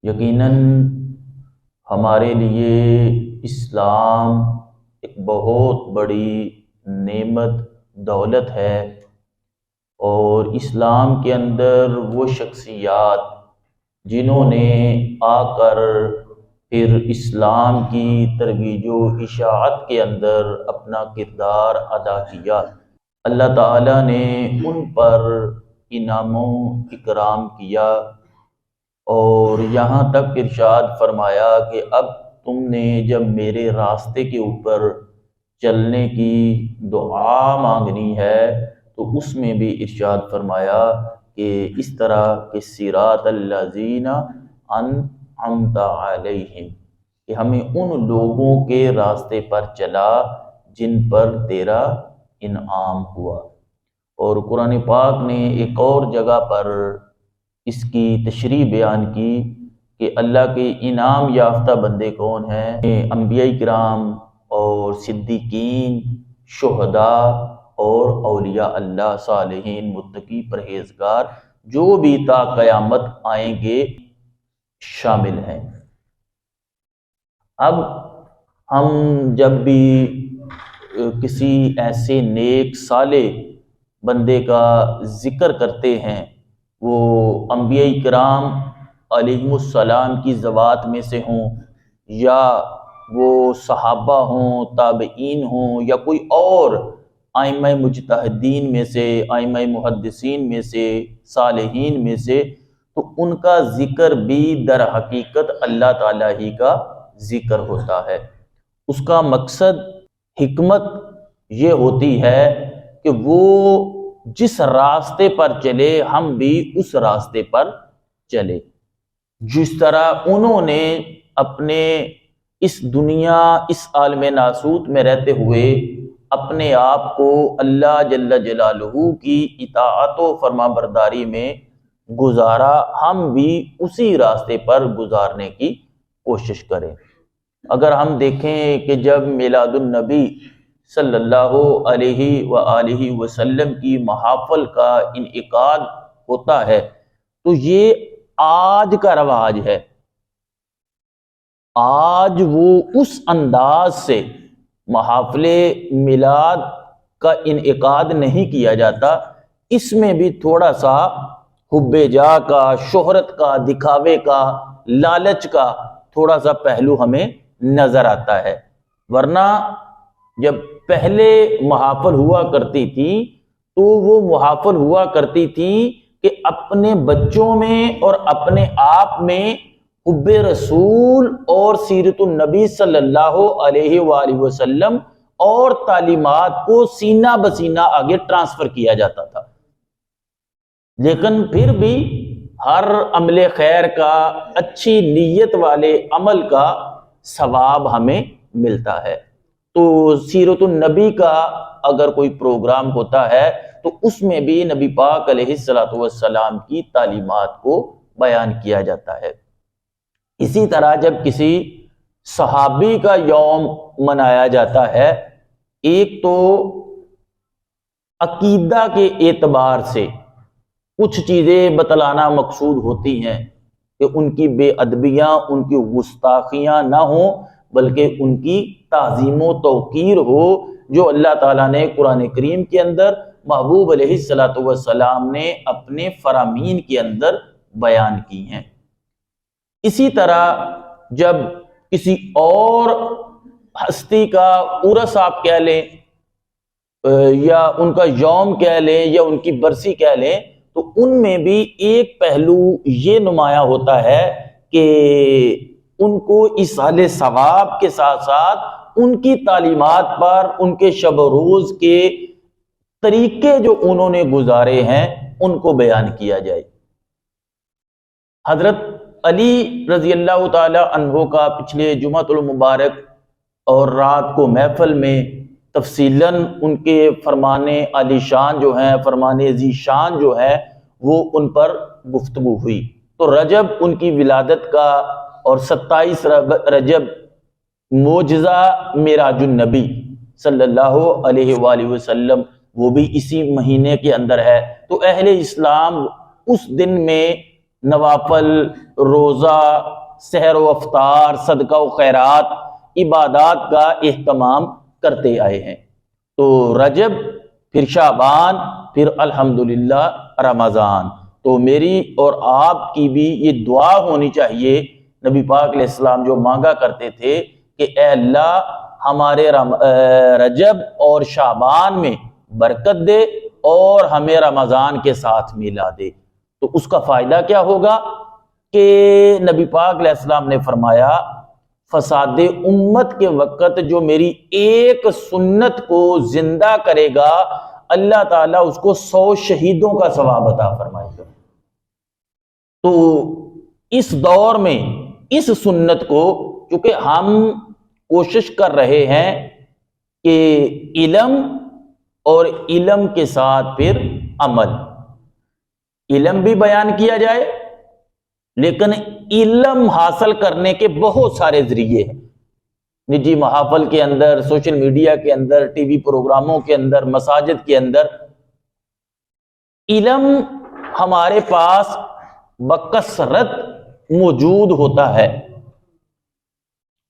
یقیناً ہمارے لیے اسلام ایک بہت بڑی نعمت دولت ہے، اور اسلام کے اندر وہ شخصیات جنہوں نے آ کر پھر اسلام کی ترویج و اشاعت کے اندر اپنا کردار ادا کیا، اللہ تعالیٰ نے ان پر انعام و اکرام کیا، اور یہاں تک ارشاد فرمایا کہ اب تم نے جب میرے راستے کے اوپر چلنے کی دعا مانگنی ہے تو اس میں بھی ارشاد فرمایا کہ اس طرح کہ صراط الذین انعمت علیہم، کہ ہمیں ان لوگوں کے راستے پر چلا جن پر تیرا انعام ہوا۔ اور قرآن پاک نے ایک اور جگہ پر اس کی تشریح بیان کی کہ اللہ کے انعام یافتہ بندے کون ہیں؟ انبیاء کرام اور صدیقین، شہداء اور اولیاء اللہ، صالحین، متقی، پرہیزگار، جو بھی تا قیامت آئیں گے شامل ہیں۔ اب ہم جب بھی کسی ایسے نیک صالح بندے کا ذکر کرتے ہیں، وہ انبیاء کرام علیہم السلام کی ذوات میں سے ہوں، یا وہ صحابہ ہوں، تابعین ہوں، یا کوئی اور ائمہ مجتہدین میں سے، ائمہ محدثین میں سے، صالحین میں سے، تو ان کا ذکر بھی در حقیقت اللہ تعالیٰ ہی کا ذکر ہوتا ہے۔ اس کا مقصد، حکمت یہ ہوتی ہے کہ وہ جس راستے پر چلے ہم بھی اس راستے پر چلے، جس طرح انہوں نے اپنے اس دنیا، اس عالم ناسوت میں رہتے ہوئے اپنے آپ کو اللہ جل جلالہ کی اطاعت و فرما برداری میں گزارا، ہم بھی اسی راستے پر گزارنے کی کوشش کریں۔ اگر ہم دیکھیں کہ جب میلاد النبی صلی اللہ علیہ وآلہ وسلم کی محافل کا انعقاد ہوتا ہے تو یہ آج کا رواج ہے۔ آج وہ اس انداز سے محافل میلاد کا انعقاد نہیں کیا جاتا، اس میں بھی تھوڑا سا حب جاہ کا، شہرت کا، دکھاوے کا، لالچ کا تھوڑا سا پہلو ہمیں نظر آتا ہے۔ ورنہ جب پہلے محافل ہوا کرتی تھی تو وہ محافل ہوا کرتی تھی کہ اپنے بچوں میں اور اپنے آپ میں حب رسول اور سیرت النبی صلی اللہ علیہ وآلہ وسلم اور تعلیمات کو سینہ بسینہ آگے ٹرانسفر کیا جاتا تھا، لیکن پھر بھی ہر عمل خیر کا، اچھی نیت والے عمل کا ثواب ہمیں ملتا ہے۔ تو سیرت النبی کا اگر کوئی پروگرام ہوتا ہے تو اس میں بھی نبی پاک علیہ الصلوۃ والسلام کی تعلیمات کو بیان کیا جاتا ہے۔ اسی طرح جب کسی صحابی کا یوم منایا جاتا ہے، ایک تو عقیدہ کے اعتبار سے کچھ چیزیں بتلانا مقصود ہوتی ہیں کہ ان کی بے ادبیاں، ان کی گستاخیاں نہ ہوں، بلکہ ان کی تعظیم و توقیر ہو، جو اللہ تعالیٰ نے قرآن کریم کے اندر، محبوب علیہ الصلوۃ والسلام نے اپنے فرامین کے اندر بیان کی ہیں۔ اسی طرح جب کسی اور ہستی کا عرس آپ کہہ لیں، یا ان کا یوم کہہ لیں، یا ان کی برسی کہہ لیں، تو ان میں بھی ایک پہلو یہ نمایاں ہوتا ہے کہ ان کو ایصال ثواب کے ساتھ ساتھ ان کی تعلیمات پر، ان کے شب و روز کے طریقے جو انہوں نے گزارے ہیں ان کو بیان کیا جائے۔ حضرت علی رضی اللہ تعالی عنہ کا پچھلے جمعۃ المبارک اور رات کو محفل میں تفصیلاً ان کے فرمان عالی شان جو ہیں، فرمان ذی شان جو ہیں، وہ ان پر گفتگو ہوئی۔ تو رجب ان کی ولادت کا، اور 27 رجب معجزہ معراج النبی صلی اللہ علیہ وآلہ وسلم، وہ بھی اسی مہینے کے اندر ہے۔ تو اہل اسلام اس دن میں نوافل، روزہ، سحر و افطار، صدقہ و خیرات، عبادات کا اہتمام کرتے آئے ہیں۔ تو رجب، پھر شعبان، پھر الحمدللہ رمضان۔ تو میری اور آپ کی بھی یہ دعا ہونی چاہیے، نبی پاک علیہ السلام جو مانگا کرتے تھے کہ اے اللہ ہمارے رجب اور شعبان میں برکت دے اور ہمیں رمضان کے ساتھ ملا دے۔ تو اس کا فائدہ کیا ہوگا کہ نبی پاک علیہ السلام نے فرمایا فساد امت کے وقت جو میری ایک سنت کو زندہ کرے گا اللہ تعالیٰ اس کو 100 شہیدوں کا ثواب عطا فرمائے گا۔ تو اس دور میں اس سنت کو، چونکہ ہم کوشش کر رہے ہیں کہ علم اور علم کے ساتھ پھر عمل، علم بھی بیان کیا جائے، لیکن علم حاصل کرنے کے بہت سارے ذریعے ہیں، نجی محافل کے اندر، سوشل میڈیا کے اندر، ٹی وی پروگراموں کے اندر، مساجد کے اندر۔ علم ہمارے پاس بکثرت موجود ہوتا ہے،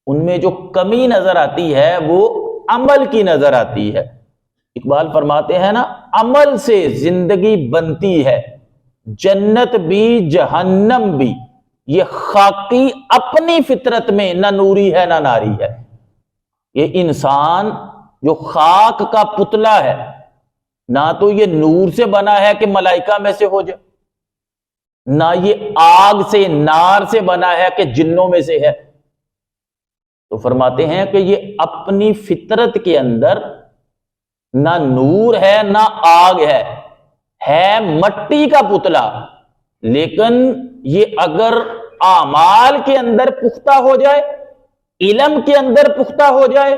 ان میں جو کمی نظر آتی ہے وہ عمل کی نظر آتی ہے۔ اقبال فرماتے ہیں نا، عمل سے زندگی بنتی ہے، جنت بھی جہنم بھی، یہ خاکی اپنی فطرت میں نہ نوری ہے نہ ناری ہے۔ یہ انسان جو خاک کا پتلا ہے، نہ تو یہ نور سے بنا ہے کہ ملائکہ میں سے ہو جائے، نہ یہ آگ سے نار سے بنا ہے کہ جنوں میں سے ہے۔ تو فرماتے ہیں کہ یہ اپنی فطرت کے اندر نہ نور ہے نہ آگ ہے مٹی کا پتلا، لیکن یہ اگر اعمال کے اندر پختہ ہو جائے، علم کے اندر پختہ ہو جائے،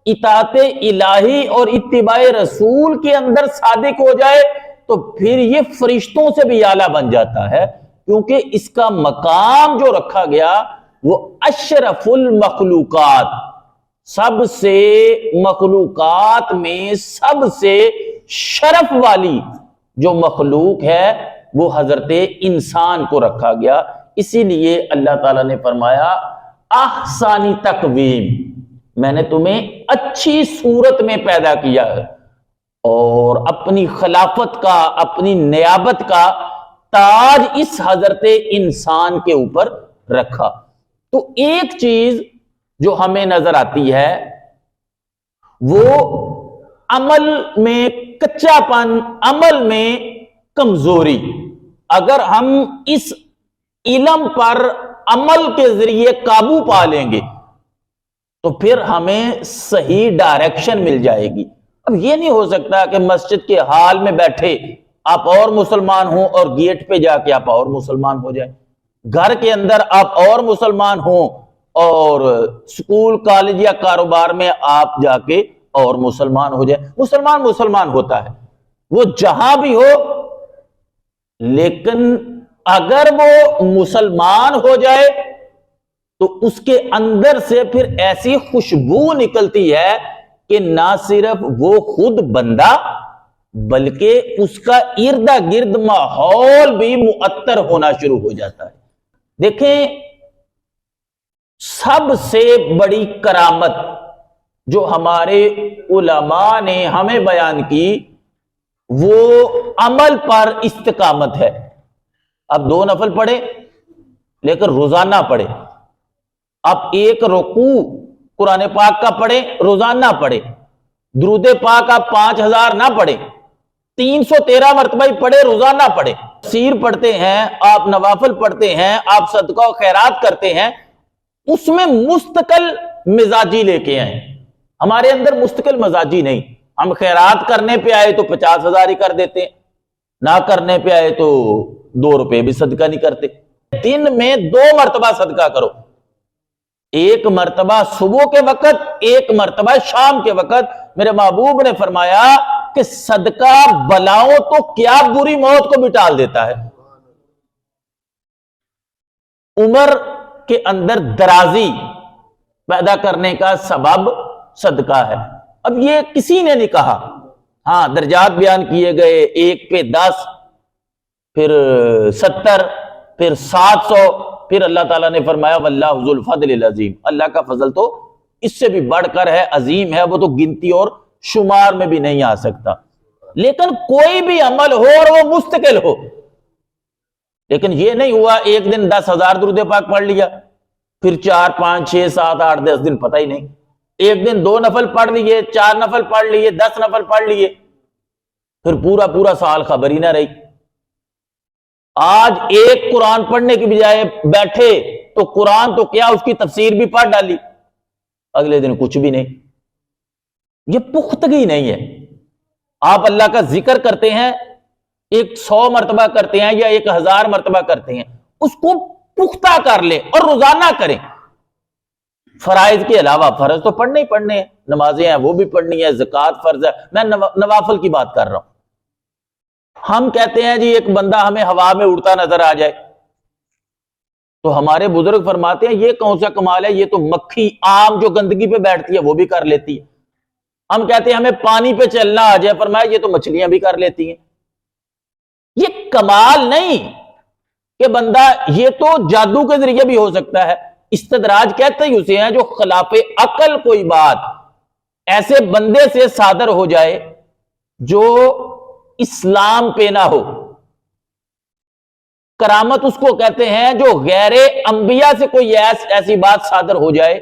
اطاعت الہی اور اتباع رسول کے اندر صادق ہو جائے، تو پھر یہ فرشتوں سے بھی اعلیٰ بن جاتا ہے، کیونکہ اس کا مقام جو رکھا گیا وہ اشرف المخلوقات، سب سے مخلوقات میں سب سے شرف والی جو مخلوق ہے وہ حضرت انسان کو رکھا گیا۔ اسی لیے اللہ تعالیٰ نے فرمایا احسانی تقویم، میں نے تمہیں اچھی صورت میں پیدا کیا ہے اور اپنی خلافت کا، اپنی نیابت کا تاج اس حضرت انسان کے اوپر رکھا۔ تو ایک چیز جو ہمیں نظر آتی ہے وہ عمل میں کچا پن، عمل میں کمزوری۔ اگر ہم اس علم پر عمل کے ذریعے قابو پا لیں گے تو پھر ہمیں صحیح ڈائریکشن مل جائے گی۔ اب یہ نہیں ہو سکتا کہ مسجد کے ہال میں بیٹھے آپ اور مسلمان ہوں اور گیٹ پہ جا کے آپ اور مسلمان ہو جائیں، گھر کے اندر آپ اور مسلمان ہوں اور سکول، کالج یا کاروبار میں آپ جا کے اور مسلمان ہو جائیں۔ مسلمان ہوتا ہے وہ جہاں بھی ہو، لیکن اگر وہ مسلمان ہو جائے تو اس کے اندر سے پھر ایسی خوشبو نکلتی ہے کہ نہ صرف وہ خود بندہ بلکہ اس کا ارد گرد ماحول بھی معطر ہونا شروع ہو جاتا ہے۔ دیکھیں، سب سے بڑی کرامت جو ہمارے علماء نے ہمیں بیان کی وہ عمل پر استقامت ہے۔ اب 2 نفل پڑھے لیکن روزانہ پڑھے، اب ایک رکوع قرآن پاک کا پڑھے، روزانہ پڑھے، درود پاک آپ 5000 نہ پڑھے، 313 مرتبہ ہی پڑھے، روزانہ پڑھے، تفسیر پڑھتے ہیں آپ، نوافل پڑھتے ہیں آپ، صدقہ و خیرات کرتے ہیں، اس میں مستقل مزاجی لے کے آئیں۔ ہمارے اندر مستقل مزاجی نہیں، ہم خیرات کرنے پہ آئے تو 50,000 ہی کر دیتے ہیں، نہ کرنے پہ آئے تو 2 روپے بھی صدقہ نہیں کرتے۔ دن میں 2 مرتبہ صدقہ کرو، 1 مرتبہ صبح کے وقت، 1 مرتبہ شام کے وقت۔ میرے محبوب نے فرمایا کہ صدقہ بلاؤں تو کیا بری موت کو بھی ٹال دیتا ہے۔ عمر کے اندر درازی پیدا کرنے کا سبب صدقہ ہے۔ اب یہ کسی نے نہیں کہا، ہاں درجات بیان کیے گئے، 1 پہ 10، پھر 70، پھر 700، پھر اللہ تعالیٰ نے فرمایا واللہ ذو الفضل العظیم، اللہ کا فضل تو اس سے بھی بڑھ کر ہے، عظیم ہے، وہ تو گنتی اور شمار میں بھی نہیں آ سکتا۔ لیکن کوئی بھی عمل ہو اور وہ مستقل ہو، لیکن یہ نہیں ہوا ایک دن 10,000 درود پاک پڑھ لیا، پھر 4 5 6 7 8 10 دن پتہ ہی نہیں، ایک دن 2 نفل پڑھ لیے، 4 نفل پڑھ لیے، 10 نفل پڑھ لیے، پھر پورا سال خبر ہی نہ رہی۔ آج ایک قرآن پڑھنے کی بجائے بیٹھے تو قرآن تو کیا اس کی تفسیر بھی پڑھ ڈالی، اگلے دن کچھ بھی نہیں۔ یہ پختگی نہیں ہے۔ آپ اللہ کا ذکر کرتے ہیں، 100 مرتبہ کرتے ہیں یا 1000 مرتبہ کرتے ہیں، اس کو پختہ کر لیں اور روزانہ کریں۔ فرائض کے علاوہ فرض تو پڑھنے ہی پڑھنے ہیں، نمازیں ہیں وہ بھی پڑھنی ہے، زکوٰۃ فرض ہے، میں نوافل کی بات کر رہا ہوں۔ ہم کہتے ہیں جی ایک بندہ ہمیں ہوا میں اڑتا نظر آ جائے تو ہمارے بزرگ فرماتے ہیں یہ کون سا کمال ہے، یہ تو مکھی عام جو گندگی پہ بیٹھتی ہے وہ بھی کر لیتی ہے۔ ہم کہتے ہیں ہمیں پانی پہ چلنا آ جائے، فرمایا یہ تو مچھلیاں بھی کر لیتی ہیں۔ یہ کمال نہیں کہ بندہ، یہ تو جادو کے ذریعے بھی ہو سکتا ہے۔ استدراج کہتے ہی اسے ہیں جو خلاف عقل کوئی بات ایسے بندے سے صادر ہو جائے جو اسلام پہ نہ ہو۔ کرامت اس کو کہتے ہیں جو غیر انبیاء سے کوئی ایسی بات صادر ہو جائے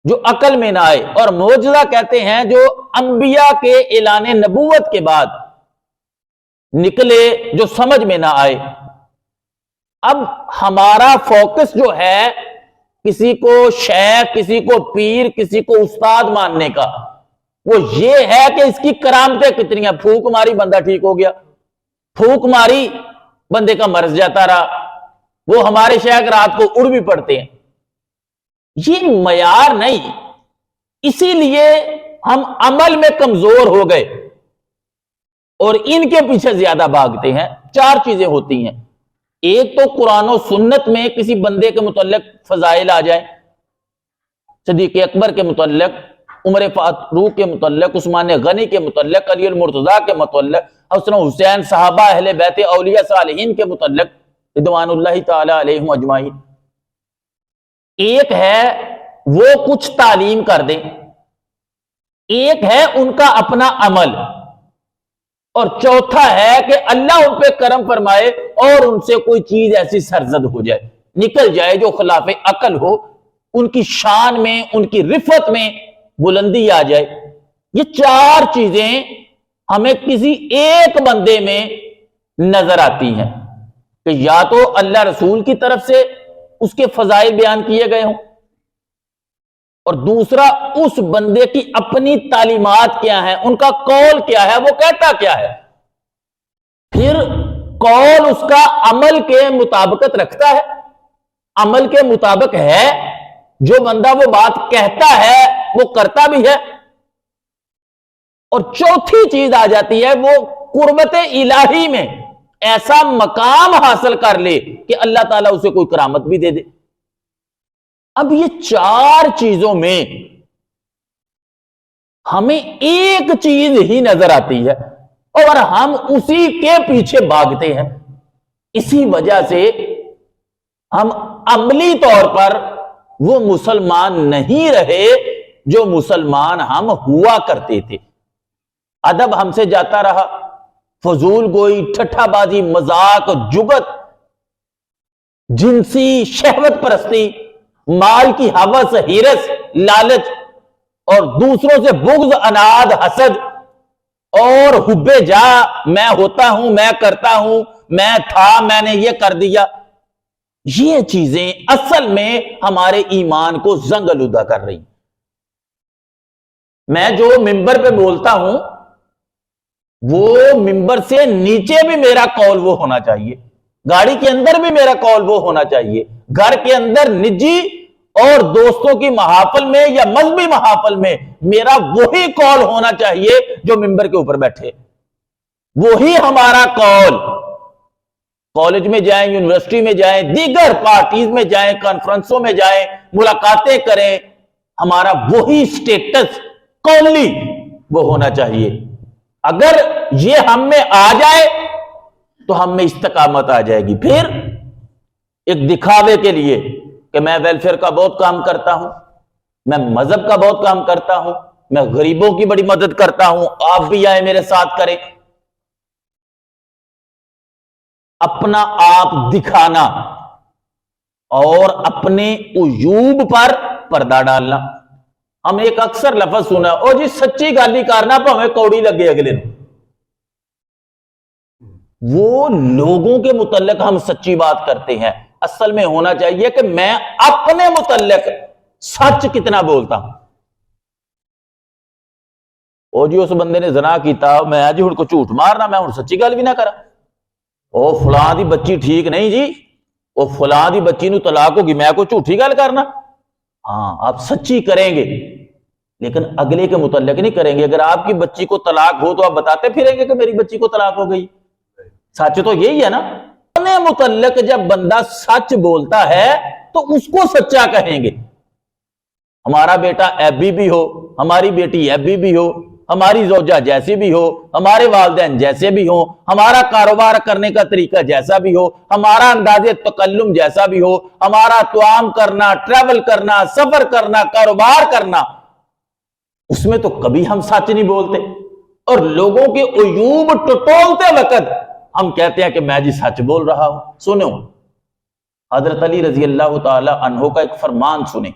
جو عقل میں نہ آئے، اور معجزہ کہتے ہیں جو انبیاء کے اعلان نبوت کے بعد نکلے جو سمجھ میں نہ آئے۔ اب ہمارا فوکس جو ہے کسی کو شیخ، کسی کو پیر، کسی کو استاد ماننے کا، وہ یہ ہے کہ اس کی کرامتیں کتنی ہیں۔ پھونک ماری بندہ ٹھیک ہو گیا، پھونک ماری بندے کا مرض جاتا رہا، وہ ہمارے شیخ رات کو اڑ بھی پڑتے ہیں۔ یہ معیار نہیں، اسی لیے ہم عمل میں کمزور ہو گئے اور ان کے پیچھے زیادہ بھاگتے ہیں۔ 4 چیزیں ہوتی ہیں، ایک تو قرآن و سنت میں کسی بندے کے متعلق فضائل آ جائیں، صدیق اکبر کے متعلق، عمر فاروق کے متعلق، عثمان غنی کے متعلق، علی المرتضیٰ کے متعلق، حسن حسین، صحابہ اہل بیت اولیاء صالحین کے متعلق رضوان اللہ تعالی علیہم اجمعین۔ ایک ہے وہ کچھ تعلیم کر دیں، ایک ہے ان کا اپنا عمل، اور چوتھا ہے کہ اللہ ان پہ کرم فرمائے اور ان سے کوئی چیز ایسی سرزد ہو جائے، نکل جائے جو خلاف عقل ہو، ان کی شان میں، ان کی رفعت میں بلندی آ جائے۔ یہ 4 چیزیں ہمیں کسی ایک بندے میں نظر آتی ہیں کہ یا تو اللہ رسول کی طرف سے اس کے فضائل بیان کیے گئے ہوں، اور دوسرا اس بندے کی اپنی تعلیمات کیا ہیں، ان کا قول کیا ہے، وہ کہتا کیا ہے۔ پھر قول اس کا عمل کے مطابقت رکھتا ہے، عمل کے مطابق ہے، جو بندہ وہ بات کہتا ہے وہ کرتا بھی ہے۔ اور چوتھی چیز آ جاتی ہے، وہ قربت الہی میں ایسا مقام حاصل کر لے کہ اللہ تعالیٰ اسے کوئی کرامت بھی دے دے۔ اب یہ 4 چیزوں میں ہمیں ایک چیز ہی نظر آتی ہے اور ہم اسی کے پیچھے بھاگتے ہیں۔ اسی وجہ سے ہم عملی طور پر وہ مسلمان نہیں رہے جو مسلمان ہم ہوا کرتے تھے۔ ادب ہم سے جاتا رہا، فضول گوئی، ٹھٹھا بازی، مذاق، جغت، جنسی شہوت پرستی، مال کی ہوس، ہرس، لالچ، اور دوسروں سے بغض، اناد، حسد اور حب جا، میں ہوتا ہوں، میں کرتا ہوں، میں تھا، میں نے یہ کر دیا۔ یہ چیزیں اصل میں ہمارے ایمان کو زنگ آلودہ کر رہی۔ میں جو ممبر پہ بولتا ہوں وہ ممبر سے نیچے بھی میرا قول وہ ہونا چاہیے، گاڑی کے اندر بھی میرا قول وہ ہونا چاہیے، گھر کے اندر نجی اور دوستوں کی محافل میں یا مذہبی محافل میں میرا وہی قول ہونا چاہیے جو ممبر کے اوپر بیٹھے، وہی ہمارا قول۔ کالج میں جائیں، یونیورسٹی میں جائیں، دیگر پارٹیز میں جائیں، کانفرنسوں میں جائیں، ملاقاتیں کریں، ہمارا وہی سٹیٹس قولی وہ ہونا چاہیے۔ اگر یہ ہم میں آ جائے تو ہم میں استقامت آ جائے گی۔ پھر ایک دکھاوے کے لیے کہ میں ویلفیئر کا بہت کام کرتا ہوں، میں مذہب کا بہت کام کرتا ہوں، میں غریبوں کی بڑی مدد کرتا ہوں، آپ بھی آئے میرے ساتھ کریں، اپنا آپ دکھانا اور اپنے عیوب پر پردہ ڈالنا۔ ہم ایک اکثر لفظ سنا، او جی سچی گالی کرنا پاویں کوڑی لگے اگلے نو۔ وہ لوگوں کے متعلق ہم سچی بات کرتے ہیں، اصل میں ہونا چاہیے کہ میں اپنے متعلق سچ کتنا بولتا ہوں۔ او جی اس بندے نے زنا کیتا، میں جی ہن کو جھوٹ مارنا، میں ہن سچی گل بھی نہ کرا۔ او فلاں دی بچی ٹھیک نہیں جی، او فلاں دی بچی نو طلاق ہوگی، میں کوئی جھوٹی گل کرنا؟ ہاں آپ سچی کریں گے لیکن اگلے کے متعلق نہیں کریں گے۔ اگر آپ کی بچی کو طلاق ہو تو آپ بتاتے پھریں گے کہ میری بچی کو طلاق ہو گئی۔ سچ تو یہی ہے نا۔ اپنے متعلق جب بندہ سچ بولتا ہے تو اس کو سچا کہیں گے۔ ہمارا بیٹا ایبی بھی ہو، ہماری بیٹی ایبی بھی ہو، ہماری زوجہ جیسی بھی ہو، ہمارے والدین جیسے بھی ہوں، ہمارا کاروبار کرنے کا طریقہ جیسا بھی ہو، ہمارا انداز تکلم جیسا بھی ہو، ہمارا طعام کرنا، ٹریول کرنا، سفر کرنا، کاروبار کرنا، اس میں تو کبھی ہم سچ نہیں بولتے۔ اور لوگوں کے عیوب ٹٹولتے وقت ہم کہتے ہیں کہ میں جی سچ بول رہا ہوں۔ سنو حضرت علی رضی اللہ تعالی عنہ کا ایک فرمان سنیں۔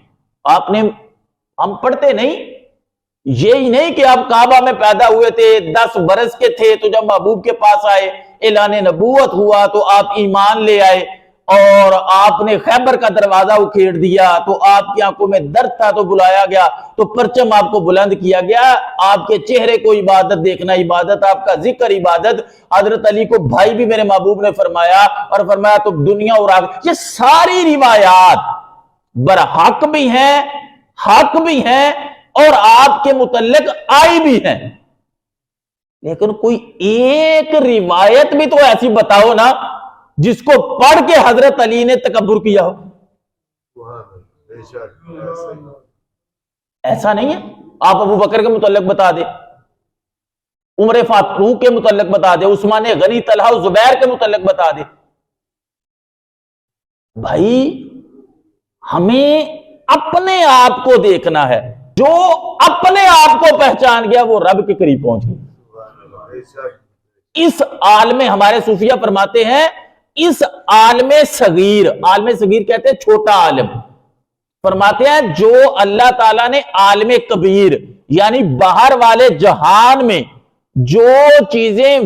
آپ نے، ہم پڑھتے نہیں، یہی نہیں کہ آپ کعبہ میں پیدا ہوئے تھے، 10 برس کے تھے تو جب محبوب کے پاس آئے، اعلان نبوت ہوا تو آپ ایمان لے آئے، اور آپ نے خیبر کا دروازہ اکھیڑ دیا تو آپ کی آنکھوں میں درد تھا تو بلایا گیا، تو پرچم آپ کو بلند کیا گیا، آپ کے چہرے کو عبادت دیکھنا عبادت، آپ کا ذکر عبادت۔ حضرت علی کو بھائی بھی میرے محبوب نے فرمایا، اور فرمایا تو دنیا اور آخرت۔ یہ ساری روایات برحق بھی ہیں، حق بھی ہیں، اور آپ کے متعلق آئی بھی ہیں، لیکن کوئی ایک روایت بھی تو ایسی بتاؤ نا جس کو پڑھ کے حضرت علی نے تکبر کیا ہو۔ ایسا نہیں ہے۔ آپ ابو بکر کے متعلق بتا دیں، عمر فاروق کے متعلق بتا دیں، عثمان غنی، طلحہ زبیر کے متعلق بتا دیں۔ بھائی ہمیں اپنے آپ کو دیکھنا ہے، جو اپنے آپ کو پہچان گیا وہ رب کے قریب پہنچ گیا۔ اس عالم، ہمارے صوفیہ فرماتے ہیں، اس عالم صغیر، عالم صغیر کہتے ہیں چھوٹا عالم، فرماتے ہیں جو اللہ تعالیٰ نے عالم کبیر یعنی باہر والے جہان میں جو چیزیں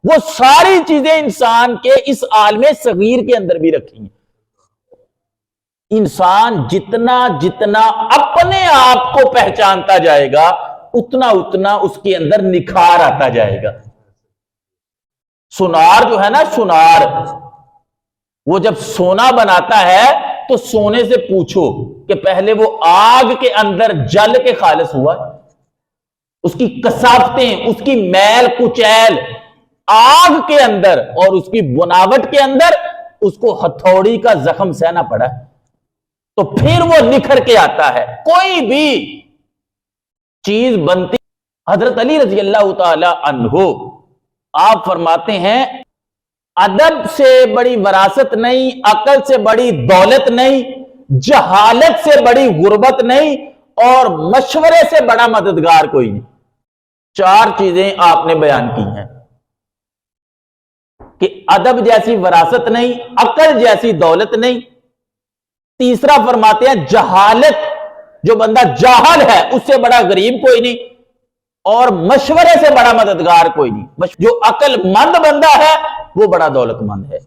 وہ ساری چیزیں انسان کے اس عالم صغیر کے اندر بھی رکھی ہیں۔ انسان جتنا جتنا اپنے آپ کو پہچانتا جائے گا اتنا اتنا اس کے اندر نکھار آتا جائے گا۔ سونار جو ہے نا، سونار، وہ جب سونا بناتا ہے تو سونے سے پوچھو کہ پہلے وہ آگ کے اندر جل کے خالص ہوا، اس کی کثافتیں، اس کی میل کچیل آگ کے اندر اور اس کی بناوٹ کے اندر اس کو ہتھوڑی کا زخم سہنا پڑا ہے، تو پھر وہ نکھر کے آتا ہے۔ کوئی بھی چیز بنتی، حضرت علی رضی اللہ تعالی عنہ آپ فرماتے ہیں ادب سے بڑی وراثت نہیں، عقل سے بڑی دولت نہیں، جہالت سے بڑی غربت نہیں، اور مشورے سے بڑا مددگار کوئی نہیں۔ 4 چیزیں آپ نے بیان کی ہیں کہ ادب جیسی وراثت نہیں، عقل جیسی دولت نہیں، تیسرا فرماتے ہیں جہالت، جو بندہ جاہل ہے اس سے بڑا غریب کوئی نہیں، اور مشورے سے بڑا مددگار کوئی نہیں۔ جو عقل مند بندہ ہے وہ بڑا دولت مند ہے،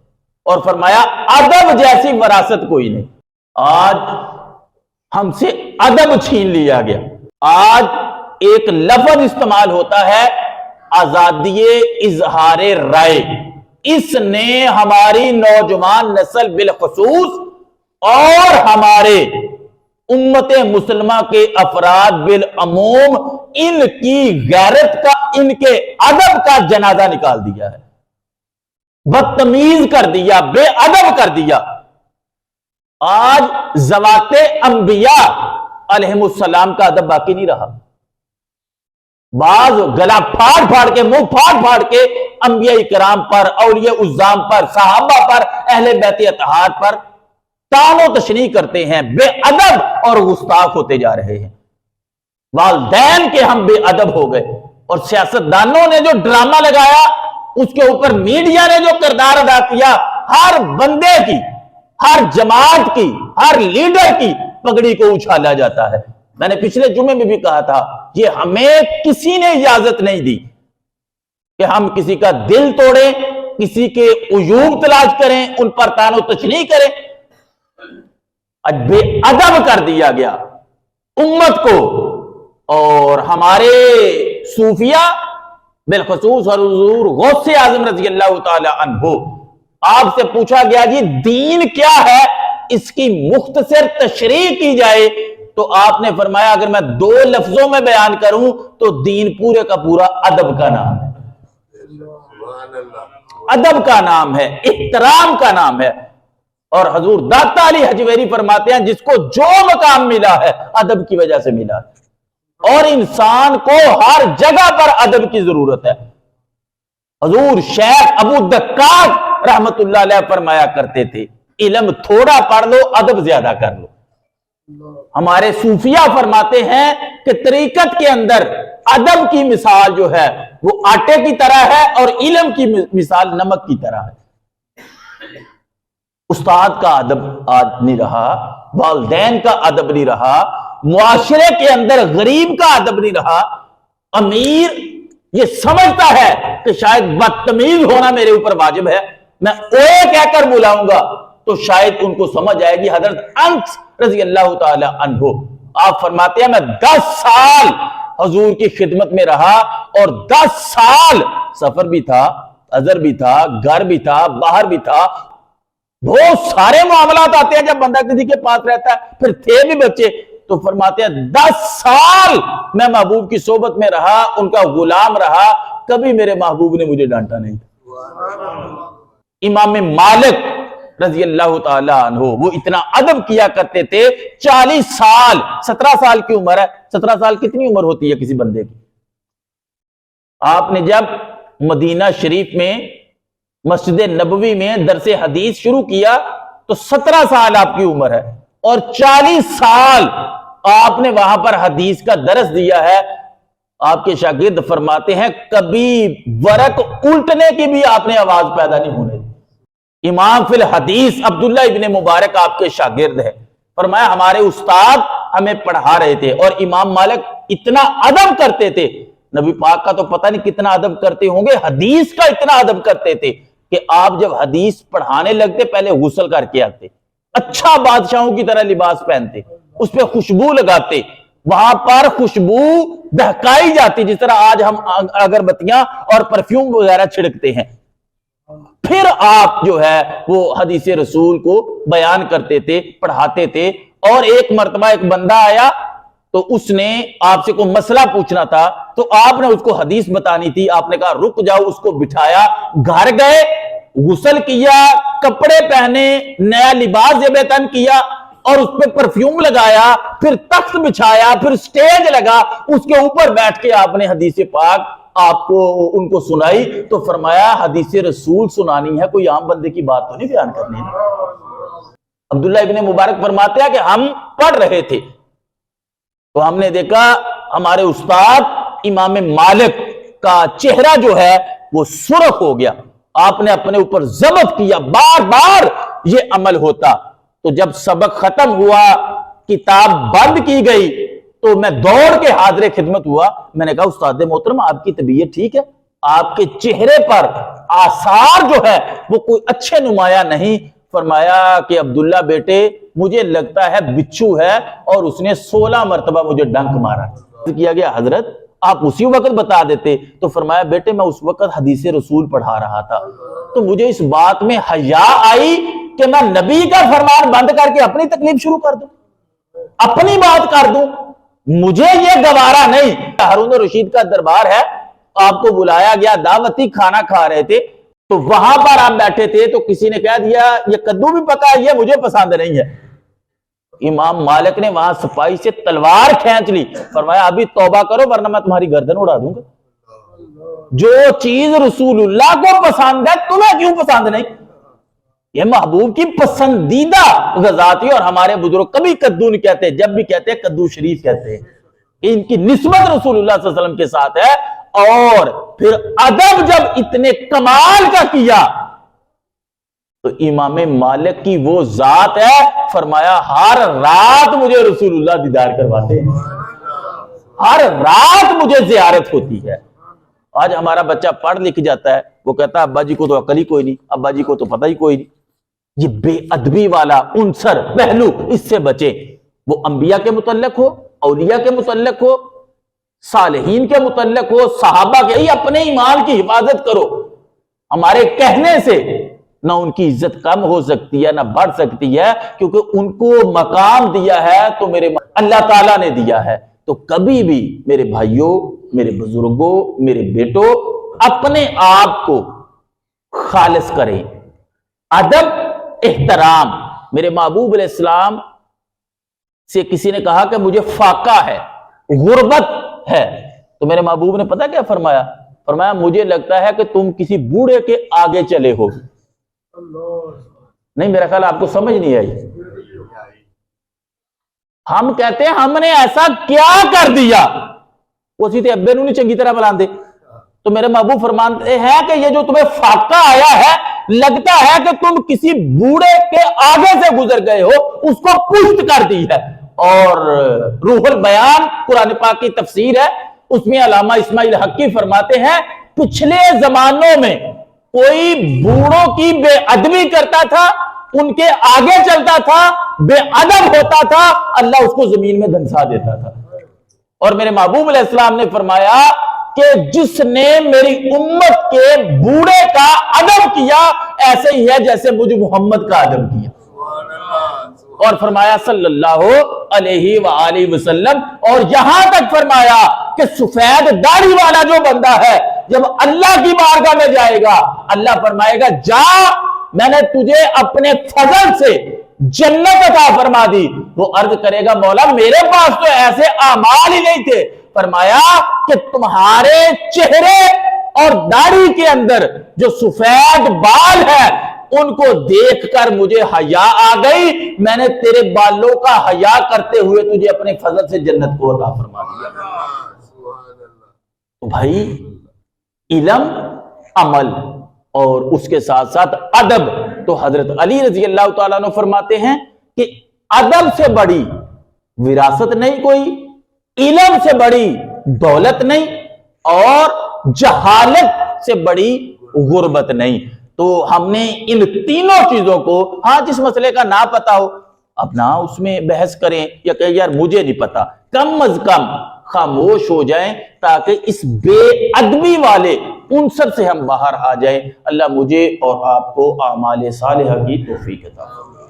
اور فرمایا ادب جیسی وراثت کوئی نہیں۔ آج ہم سے ادب چھین لیا گیا۔ آج ایک لفظ استعمال ہوتا ہے آزادی اظہار رائے، اس نے ہماری نوجوان نسل بالخصوص اور ہمارے امت مسلمہ کے افراد بالعموم ان کی غیرت کا، ان کے ادب کا جنازہ نکال دیا ہے، بدتمیز کر دیا، بے ادب کر دیا۔ آج ذوات انبیاء علیہم السلام کا ادب باقی نہیں رہا۔ بعض گلا پھاڑ پھاڑ کے، منہ پھاڑ پھاڑ کے انبیاء کرام پر، اولیاء عظام پر، صحابہ پر، اہل بیت اطہار پر طعن و تشنیع کرتے ہیں، بے ادب اور گستاخ ہوتے جا رہے ہیں۔ والدین کے ہم بے ادب ہو گئے، اور سیاستدانوں نے جو ڈرامہ لگایا، اس کے اوپر میڈیا نے جو کردار ادا کیا، ہر بندے کی، ہر جماعت کی، ہر لیڈر کی پگڑی کو اچھالا جاتا ہے۔ میں نے پچھلے جمعے میں بھی کہا تھا، یہ ہمیں کسی نے اجازت نہیں دی کہ ہم کسی کا دل توڑیں، کسی کے عیوب تلاش کریں، ان پر طعن و تشنیع کریں۔ آج بے ادب کر دیا گیا امت کو، اور ہمارے صوفیہ بالخصوص حضور غوث اعظم رضی اللہ تعالی عنہ، آپ سے پوچھا گیا جی دین کیا ہے، اس کی مختصر تشریح کی جائے، تو آپ نے فرمایا اگر میں 2 لفظوں میں بیان کروں تو دین پورے کا پورا ادب کا نام ہے، ادب کا نام ہے، احترام کا نام ہے۔ اور حضور داتا علی حجویری فرماتے ہیں جس کو جو مقام ملا ہے ادب کی وجہ سے ملا ہے، اور انسان کو ہر جگہ پر ادب کی ضرورت ہے۔ حضور شیخ ابو دکاک رحمت اللہ علیہ فرمایا کرتے تھے، علم تھوڑا پڑھ لو، ادب زیادہ کر لو۔ ہمارے صوفیہ فرماتے ہیں کہ طریقت کے اندر ادب کی مثال جو ہے وہ آٹے کی طرح ہے، اور علم کی مثال نمک کی طرح ہے۔ استاد کا ادب آج نہیں رہا، والدین کا ادب نہیں رہا، معاشرے کے اندر غریب کا ادب نہیں رہا۔ امیر یہ سمجھتا ہے کہ شاید بدتمیز ہونا میرے اوپر واجب ہے، میں اوے کہہ کر بلاؤں گا تو شاید ان کو سمجھ آئے گی۔ حضرت انس رضی اللہ تعالی عنہ آپ فرماتے ہیں میں 10 سال حضور کی خدمت میں رہا، اور 10 سال سفر بھی تھا، عذر بھی تھا، گھر بھی تھا، باہر بھی تھا، بہت سارے معاملات آتے ہیں جب بندہ کسی کے پاس رہتا ہے، پھر تھے بھی بچے، تو فرماتے ہیں 10 سال میں محبوب کی صحبت میں رہا، ان کا غلام رہا، کبھی میرے محبوب نے مجھے ڈانٹا نہیں۔ امام مالک رضی اللہ تعالی عنہ وہ اتنا ادب کیا کرتے تھے، 40 سال 17 سال کی عمر ہے، 17 سال کتنی عمر ہوتی ہے کسی بندے کی؟ آپ نے جب مدینہ شریف میں مسجد نبوی میں درس حدیث شروع کیا تو 17 سال آپ کی عمر ہے، اور 40 سال آپ نے وہاں پر حدیث کا درس دیا ہے۔ آپ کے شاگرد فرماتے ہیں کبھی ورق الٹنے کی بھی آپ نے آواز پیدا نہیں ہونے دی۔ امام فی الحدیث عبداللہ ابن مبارک آپ کے شاگرد ہے، فرمایا ہمارے استاد ہمیں پڑھا رہے تھے، اور امام مالک اتنا ادب کرتے تھے، نبی پاک کا تو پتہ نہیں کتنا ادب کرتے ہوں گے، حدیث کا اتنا ادب کرتے تھے کہ آپ جب حدیث پڑھانے لگتے پہلے غسل کر کے آتے، اچھا بادشاہوں کی طرح لباس پہنتے، اس پہ خوشبو لگاتے، وہاں پر خوشبو بہکائی جاتی جس طرح آج ہم اگربتیاں اور پرفیوم وغیرہ چھڑکتے ہیں۔ پھر آپ جو ہے وہ حدیث رسول کو بیان کرتے تھے، پڑھاتے تھے۔ اور ایک مرتبہ ایک بندہ آیا تو اس نے آپ سے کوئی مسئلہ پوچھنا تھا، تو آپ نے اس کو حدیث بتانی تھی، آپ نے کہا رک جاؤ، اس کو بٹھایا، گھر گئے، غسل کیا، کپڑے پہنے، نیا لباس زیب تن کیا، اور اس پہ پرفیوم لگایا، پھر تخت بچھایا، پھر سٹیج لگا، اس کے اوپر بیٹھ کے آپ نے حدیث پاک آپ کو ان کو سنائی۔ تو فرمایا حدیث رسول سنانی ہے، کوئی عام بندے کی بات تو نہیں بیان کرنی ہے۔ عبداللہ ابن مبارک فرماتے ہیں کہ ہم پڑھ رہے تھے تو ہم نے دیکھا ہمارے استاد امام مالک کا چہرہ جو ہے وہ سرخ ہو گیا۔ آپ نے اپنے اوپر ضبط کیا، بار بار یہ عمل ہوتا۔ تو جب سبق ختم ہوا، کتاب بند کی گئی، تو میں دوڑ کے حاضر خدمت ہوا۔ میں نے کہا استاد محترم آپ کی طبیعت ٹھیک ہے؟ آپ کے چہرے پر آثار جو ہے وہ کوئی اچھے نمایاں نہیں۔ فرمایا کہ عبداللہ بیٹے مجھے لگتا ہے بچھو ہے، اور اس نے 16 مرتبہ مجھے ڈنک مارا۔ کیا گیا حضرت آپ اسی وقت بتا دیتے۔ تو فرمایا بیٹے میں اس وقت حدیث رسول پڑھا رہا تھا، تو مجھے اس بات میں حیا آئی کہ میں نبی کا فرمان بند کر کے اپنی تکلیف شروع کر دوں، اپنی بات کر دوں، مجھے یہ گوارا نہیں۔ ہارون رشید کا دربار ہے، آپ کو بلایا گیا، دعوتی کھانا کھا رہے تھے، تو وہاں پر آپ بیٹھے تھے، تو کسی نے کہہ دیا یہ کدو بھی پکا، یہ مجھے پسند نہیں ہے۔ امام مالک نے وہاں سپاہی سے تلوار کھینچ لی، فرمایا ابھی توبہ کرو ورنہ میں تمہاری گردن اڑا دوں گا۔ جو چیز رسول اللہ کو پسند ہے تمہیں کیوں پسند نہیں؟ یہ محبوب کی پسندیدہ غذا تھی، اور ہمارے بزرگ کبھی کدو نہیں کہتے، جب بھی کہتے ہیں کدو شریف کہتے ہیں۔ ان کی نسبت رسول اللہ صلی اللہ علیہ وسلم کے ساتھ ہے۔ اور پھر ادب جب اتنے کمال کا کیا تو امام مالک کی وہ ذات ہے، فرمایا ہر رات مجھے رسول اللہ دیدار کرواتے ہیں، ہر رات مجھے زیارت ہوتی ہے۔ آج ہمارا بچہ پڑھ لکھ جاتا ہے، وہ کہتا ہے ابا جی کو تو عقل ہی کوئی نہیں، ابا جی کو تو پتہ ہی کوئی نہیں۔ یہ بے ادبی والا عنصر پہلو اس سے بچے، وہ انبیاء کے متعلق ہو، اولیاء کے متعلق ہو، صالحین کے متعلق ہو، صحابہ کے، اپنے ایمان کی حفاظت کرو۔ ہمارے کہنے سے نہ ان کی عزت کم ہو سکتی ہے نہ بڑھ سکتی ہے، کیونکہ ان کو مقام دیا ہے تو میرے اللہ تعالیٰ نے دیا ہے۔ تو کبھی بھی میرے بھائیوں، میرے بزرگوں، میرے بیٹوں، اپنے آپ کو خالص کریں۔ ادب، احترام۔ میرے محبوب علیہ السلام سے کسی نے کہا کہ مجھے فاقہ ہے، غربت ہے، تو میرے محبوب نے پتہ کیا فرمایا؟ فرمایا مجھے لگتا ہے کہ تم کسی بوڑھے کے آگے چلے ہو۔ نہیں، میرا خیال آپ کو سمجھ نہیں آئی۔ ہم کہتے ہیں ہم نے ایسا کیا کر دیا، وہ سیدھے ابے نو نہیں چنگی طرح بلان دے۔ تو میرے محبوب فرماتے ہیں کہ یہ جو تمہیں فاقہ آیا ہے، لگتا ہے کہ تم کسی بوڑھے کے آگے سے گزر گئے ہو، اس کو پشت کر دی ہے۔ اور روح البیان قرآن پاک کی تفسیر ہے، اس میں علامہ اسماعیل حقی فرماتے ہیں پچھلے زمانوں میں کوئی بوڑھوں کی بے ادبی کرتا تھا، ان کے آگے چلتا تھا، بے ادب ہوتا تھا، اللہ اس کو زمین میں دھنسا دیتا تھا۔ اور میرے محبوب علیہ السلام نے فرمایا کہ جس نے میری امت کے بوڑھے کا ادب کیا ایسے ہی ہے جیسے مجھے محمد کا ادب کیا۔ اور فرمایا صلی اللہ علیہ وآلہ وسلم، اور یہاں تک فرمایا کہ سفید داڑھی والا جو بندہ ہے جب اللہ کی بارگاہ میں جائے گا، اللہ فرمائے گا جا، میں نے تجھے اپنے فضل سے جنت عطا فرما دی۔ وہ عرض کرے گا مولا میرے پاس تو ایسے اعمال ہی نہیں تھے۔ فرمایا کہ تمہارے چہرے اور داڑھی کے اندر جو سفید بال ہے ان کو دیکھ کر مجھے حیا آ گئی، میں نے تیرے بالوں کا حیا کرتے ہوئے تجھے اپنے فضل سے جنت کو عطا فرما دیا۔ تو بھائی علم، عمل اور اس کے ساتھ ساتھ ادب، تو حضرت علی رضی اللہ تعالیٰ عنہ فرماتے ہیں کہ ادب سے بڑی وراثت نہیں کوئی، علم سے بڑی دولت نہیں، اور جہالت سے بڑی غربت نہیں۔ تو ہم نے ان تینوں چیزوں کو، ہاں جس مسئلے کا نہ پتا ہو اب نہ اس میں بحث کریں یا کہ یار مجھے نہیں پتا، کم از کم خاموش ہو جائیں تاکہ اس بے ادبی والے عنصر سے ہم باہر آ جائیں۔ اللہ مجھے اور آپ کو اعمال صالحہ کی توفیق عطا فرمائے۔